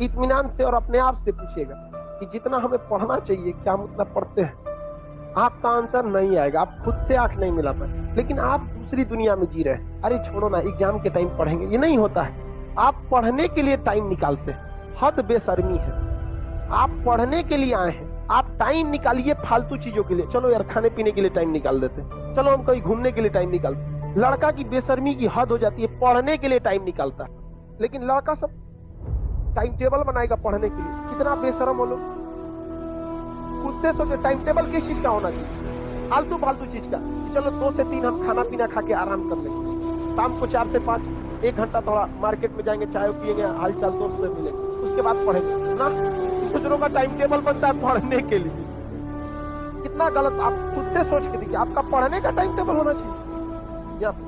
इत्मीनान से और अपने आप से पूछिएगा कि जितना हमें पढ़ना चाहिए क्या हम उतना पढ़ते हैं? आपका आंसर नहीं आएगा, आप खुद से आंख नहीं मिला पाए, लेकिन आप दूसरी दुनिया में जी रहे हैं। अरे छोड़ो ना, एग्जाम के टाइम पढ़ेंगे, ये नहीं होता है। आप पढ़ने के लिए टाइम निकालते हैं, हद बेशर्मी है। आप पढ़ने के लिए आए हैं, आप टाइम निकालिए फालतू चीजों के लिए। चलो यार खाने पीने के लिए टाइम निकाल देते हैं, चलो हम कहीं घूमने के लिए टाइम निकालते हैं। लड़का की बेशर्मी की हद हो जाती है, पढ़ने के लिए टाइम निकालता है, लेकिन लड़का सब टाइम टेबल बनाएगा पढ़ने के लिए। कितना बेशरम हो लोग। खुद से सोचो टाइम टेबल किस चीज का होना चाहिए? फालतू फालतू चीज का। चलो 2 से 3 हम खाना पीना खा के आराम कर लेंगे, शाम को 4 से 5 1 घंटा थोड़ा मार्केट में जाएंगे, चाय पियेंगे, हाल चाल दोस्त से मिलेंगे, उसके बाद पढ़ेंगे ना। दूसरों का टाइम टेबल बनता है पढ़ने के लिए, कितना गलत। आप खुद से सोच के देखिए, आपका पढ़ने का टाइम टेबल होना चाहिए।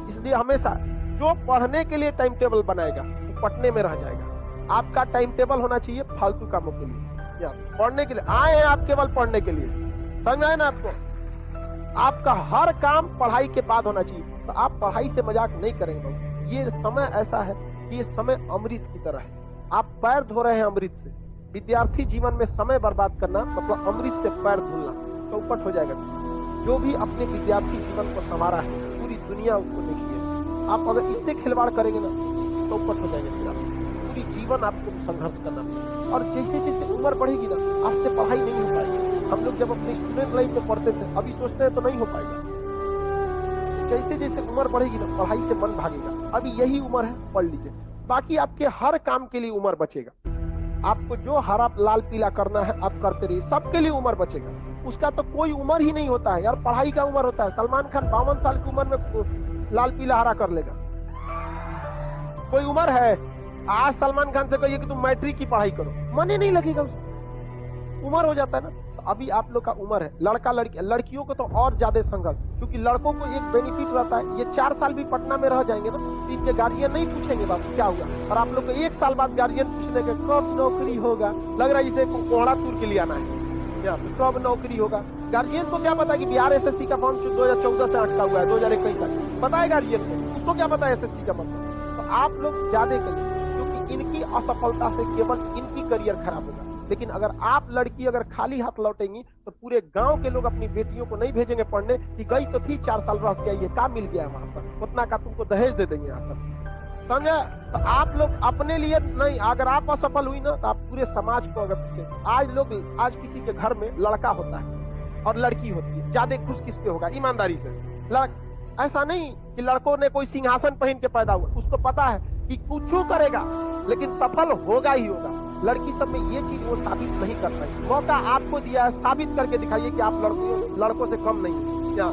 इसलिए हमेशा जो पढ़ने के लिए टाइम टेबल बनाएगा वो पटने में रह जाएगा। आपका टाइम टेबल होना चाहिए फालतू कामों के लिए, या पढ़ने के लिए। आए हैं आप केवल पढ़ने के लिए, समझ आए ना आपको? आपका हर काम पढ़ाई के बाद होना चाहिए। तो आप पढ़ाई से मजाक नहीं करेंगे। ये समय ऐसा है कि ये समय अमृत की तरह है, आप पैर धो रहे हैं अमृत से। विद्यार्थी जीवन में समय बर्बाद करना मतलब अमृत से पैर धुलना, चौपट हो जाएगा। जो भी अपने विद्यार्थी जीवन को संवारा है, पूरी दुनिया उसको देखिए। आप अगर इससे खिलवाड़ करेंगे ना, चौपट हो जाएगा। फिर पूरी जीवन आपको संघर्ष करना पड़ेगा। और जैसे जैसे उम्र बढ़ेगी ना, आपसे पढ़ाई नहीं हो पाएगी। हम लोग जब अपने स्टूडेंट लाइफ में पढ़ते थे, अभी सोचते हैं तो नहीं हो पाएगा। जैसे जैसे उम्र बढ़ेगी ना, पढ़ाई से मन भागेगा। अभी यही उम्र है, पढ़ लीजिए। बाकी आपके हर काम के लिए उम्र बचेगा। आपको जो हरा लाल पीला करना है आप करते रहिए, सबके लिए उम्र बचेगा। उसका तो कोई उम्र ही नहीं होता है यार, पढ़ाई का उम्र होता है। सलमान खान 52 साल की उम्र में लाल पीला हरा कर लेगा, कोई उम्र है? आज सलमान खान से कहिए कि तुम मैट्रिक की पढ़ाई करो, मन ही नहीं लगेगा उसको, उम्र हो जाता है ना। तो अभी आप लोग का उम्र है। लड़का लड़की, लड़कियों को तो और ज्यादा संघर्ष, क्योंकि लड़कों को एक बेनिफिट रहता है, ये 4 साल भी पटना में रह जाएंगे ना, तो इनके गार्जियन नहीं पूछेंगे बाबू क्या हुआ। और आप लोग को 1 साल बाद गार्जियन पूछने के कब नौकरी होगा, लग रहा है जिसे कोहड़ा तूर के लिए आना है, कब नौकरी होगा। गार्जियन को क्या पता कि बिहार एसएससी का फॉर्म 2014 से अटका हुआ है, 2021 तक पता है गार्जियन को, उसको क्या पता है एसएससी का मतलब। तो आप लोग ज्यादा करिए, क्योंकि इनकी असफलता से केवल इनकी करियर खराब होगा। लेकिन अगर आप लड़की अगर खाली हाथ लौटेंगी तो पूरे गांव के लोग अपनी बेटियों को नहीं भेजेंगे पढ़ने कि गई तो थी 4 साल रह के आई, क्या मिल गया वहां पर, उतना का तुमको दहेज दे देंगे यहाँ पर, समझे? तो आप लोग अपने लिए नहीं, अगर आप असफल हुई ना तो आप पूरे समाज को अगर पीछे। आज किसी के घर में लड़का होता है और लड़की होती है, ज्यादा खुश किस पे होगा? ईमानदारी से। ऐसा नहीं कि लड़कों ने कोई सिंहासन पहन के पैदा हुआ, उसको पता है कि कुछ करेगा लेकिन सफल होगा ही होगा। लड़की सब में ये चीज वो साबित नहीं कर पाई। मौका आपको दिया है, साबित करके दिखाइए कि आप लड़कों से कम नहीं। क्या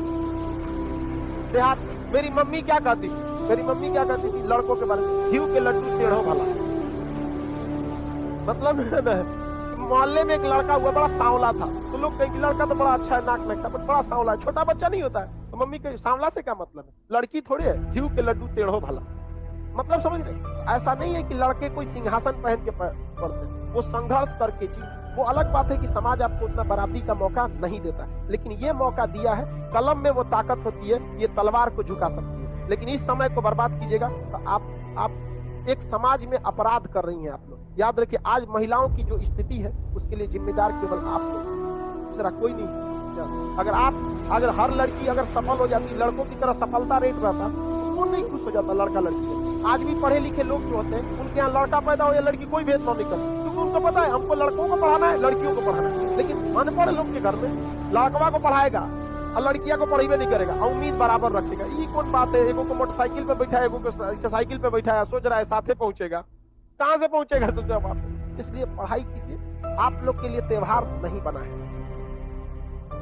देहात मेरी मम्मी क्या कहती थी? मेरी मम्मी क्या कहती थी लड़कों के बारे में? घी के लड्डू टेढ़ो भला। मतलब मोहल्ले में एक लड़का हुआ, बड़ा सांवला था, तो लोग कहेंगे लड़का तो बड़ा अच्छा है, नाक नाक बट बड़ा सांवला है, छोटा बच्चा नहीं होता है। तो मम्मी के सांवला से क्या मतलब है? लड़की थोड़ी है, घी के लड्डू टेढ़ो भला। मतलब समझ रहे? ऐसा नहीं है कि लड़के कोई सिंहासन पहन के पढ़ते, वो संघर्ष करके जी। वो अलग बात है कि समाज आपको उतना बराबरी का मौका नहीं देता है, लेकिन ये मौका दिया है। कलम में वो ताकत होती है, ये तलवार को झुका सकती है। लेकिन इस समय को बर्बाद कीजिएगा तो आप एक समाज में अपराध कर रही हैं आप लोग। याद रखिए, आज महिलाओं की जो स्थिति है उसके लिए जिम्मेदार केवल आप लोग, दूसरा कोई नहीं। अगर हर लड़की अगर सफल हो जाती, लड़कों की तरह सफलता रेट रहता, तो कौन नहीं खुश हो जाता लड़का लड़की। आज भी पढ़े लिखे लोग जो होते हैं, उनके यहाँ लड़का पैदा हो या लड़की, कोई भेदभाव नहीं करता, क्योंकि उनको पता है हमको लड़कों को पढ़ाना है, लड़कियों को पढ़ाना है। लेकिन अनपढ़ लोग के घर में लड़कवा को पढ़ाएगा और लड़कियां को पढ़ेबे नहीं करेगा, उम्मीद बराबर रखेगा। ये कौन बात है? एगो को मोटरसाइकिल पे बैठा है, एगो को साइकिल पे बैठा है, सोच रहा है साथे पहुंचेगा, कहां से पहुंचेगा? सोचा बात। इसलिए पढ़ाई कीजिए। आप लोग के लिए त्योहार नहीं बना है,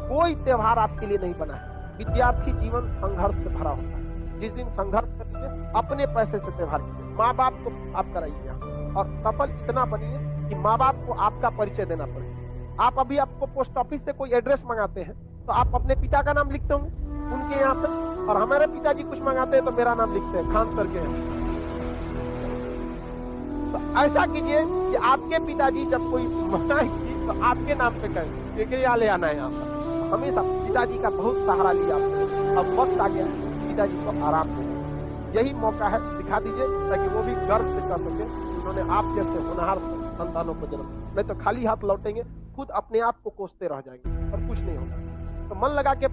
कोई त्योहार आपके लिए नहीं बना है। विद्यार्थी जीवन संघर्ष से भरा होता है। जिस दिन संघर्ष करिए, अपने पैसे से त्योहार कीजिए, माँ बाप को आप कराइए, और सफल इतना बनिए कि माँ बाप को आपका परिचय देना पड़े। आप अभी आपको पोस्ट ऑफिस से कोई एड्रेस मंगाते हैं तो आप अपने पिता का नाम लिखते होंगे उनके यहाँ पे, और हमारे पिताजी कुछ मंगाते हैं तो मेरा नाम लिखते हैं, खान सर के यहाँ। तो ऐसा कीजिए कि आपके पिताजी जब कोई मंगाएंगे तो आपके नाम पे कहें कि ले आना है यहाँ पर। हमेशा पिताजी का बहुत सहारा लिया आपने, अब वक्त आ गया पिताजी को आराम दें। यही मौका है, दिखा दीजिए ताकि वो भी गर्व से कर सके उन्होंने आप जैसे होनहार संतानों को जन्म दो, नहीं तो खाली हाथ लौटेंगे, खुद अपने आप को कोसते रह जाएंगे और कुछ नहीं होगा। तो मन लगा के